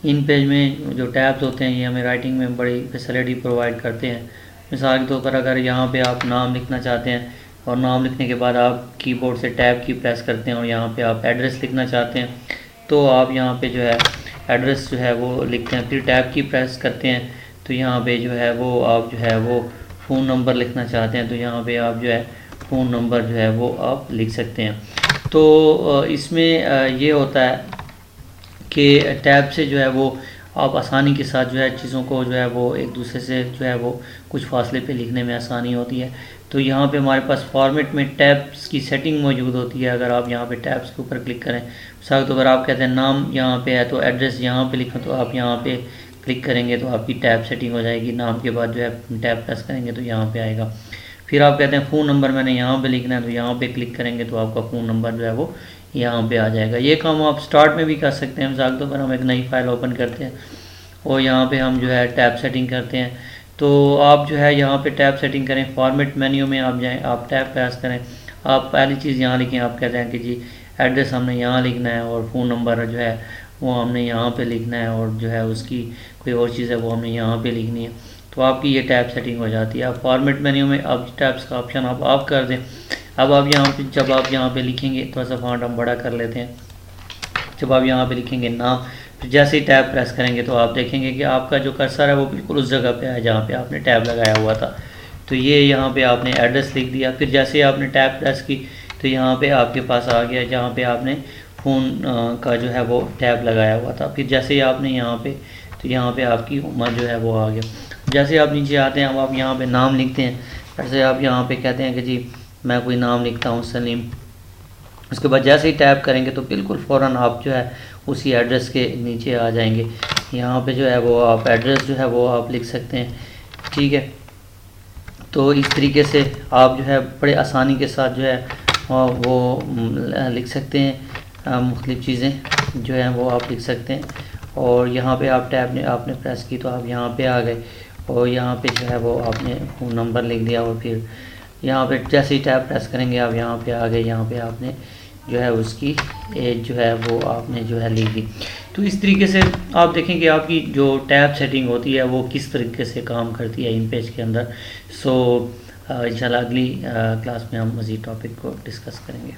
इन page में जो tabs होते हैं ये हमें राइटिंग में बड़ी फैसिलिटी प्रोवाइड करते हैं। मिसाल के तौर पर अगर यहाँ पे आप नाम लिखना चाहते हैं और नाम लिखने के बाद आप कीबोर्ड से टैब की प्रेस करते हैं और यहाँ पे आप एड्रेस लिखना चाहते हैं तो आप यहाँ पे जो है एड्रेस जो है वो लिखते हैं, फिर टैब की प्रेस करते हैं तो यहाँ पे जो है वो आप जो है वो फ़ोन नंबर लिखना चाहते हैं तो यहाँ पे आप जो है फ़ोन नंबर जो है वो आप लिख सकते हैं। तो इसमें ये होता है कि टैब से जो है वो आप आसानी के साथ जो है चीज़ों को जो है वो एक दूसरे से जो है वो कुछ फासले पे लिखने में आसानी होती है। तो यहाँ पे हमारे पास फॉर्मेट में टैब्स की सेटिंग मौजूद होती है। अगर आप यहाँ पे टैब्स के ऊपर क्लिक करें, तो अगर आप कहते हैं नाम यहाँ पे है तो एड्रेस यहाँ पे लिखें तो आप यहाँ पे क्लिक करेंगे तो आपकी टैब सेटिंग हो जाएगी। नाम के बाद जो है टैब प्रेस करेंगे तो यहाँ पे आएगा। फिर आप कहते हैं फ़ोन नंबर मैंने यहाँ पे लिखना है तो यहाँ पे क्लिक करेंगे तो आपका फ़ोन नंबर जो है वो यहाँ पे आ जाएगा। ये काम आप स्टार्ट में भी कर सकते हैं। मिसाल के तौर पर हम एक नई फाइल ओपन करते हैं और यहाँ पे हम जो है टैब सेटिंग करते हैं तो आप जो है यहाँ पे टैब सेटिंग करें, फॉर्मेट मेन्यू में आप जाएं, आप टैब प्रेस करें, आप पहली चीज़ यहाँ लिखें, आप कहते हैं कि जी एड्रेस हमने यहाँ लिखना है और फ़ोन नंबर जो है वो हमने यहाँ पे लिखना है और जो है उसकी कोई और चीज़ है वो हमने यहाँ पे लिखनी है तो आपकी ये टैब सेटिंग हो जाती है। आप फॉर्मेट मेन्यू में अब टैब्स का ऑप्शन आप ऑफ कर दें। अब आप यहाँ पे जब आप यहाँ पे लिखेंगे, थोड़ा सा फॉन्ट हम बड़ा कर लेते हैं, जब आप यहाँ पे लिखेंगे नाम, फिर जैसे ही टैब प्रेस करेंगे तो आप देखेंगे कि आपका जो कर्सर है वो बिल्कुल उस जगह पे है जहाँ पे आपने टैब लगाया हुआ था। तो ये यहाँ पे आपने एड्रेस लिख दिया, फिर जैसे ही आपने टैब प्रेस की तो यहाँ पे आपके पास आ गया जहाँ पे आपने फ़ोन का जो है वो टैब लगाया हुआ था। फिर जैसे ही आपने यहाँ पे तो यहाँ पे आपकी उम्र जो है वो आ गया। जैसे आप नीचे आते हैं अब आप यहाँ पे नाम लिखते हैं, जैसे आप यहाँ पे कहते हैं कि जी मैं कोई नाम लिखता हूँ सलीम। उसके बाद जैसे ही टैप करेंगे तो बिल्कुल फ़ौरन आप जो है उसी एड्रेस के नीचे आ जाएंगे। यहाँ पे जो है वो आप एड्रेस जो है वो आप लिख सकते हैं, ठीक है। तो इस तरीके से आप जो है बड़े आसानी के साथ जो है वो लिख सकते हैं, मुख्तलिफ़ चीज़ें जो हैं वो आप लिख सकते हैं। और यहाँ पे आप टैब ने आपने प्रेस की तो आप यहाँ पे आ गए और यहाँ पे जो है वो आपने फ़ोन नंबर लिख दिया और फिर यहाँ पे जैसे ही टैब प्रेस करेंगे आप यहाँ पे आ गए। यहाँ पे आपने जो है उसकी एज जो है वो आपने जो है लिख दी। तो इस तरीके से आप देखें कि आपकी जो टैब सेटिंग होती है वो किस तरीके से काम करती है इन पेज के अंदर। सो इंशाल्लाह अगली क्लास में हम मज़ीद टॉपिक को डिस्कस करेंगे।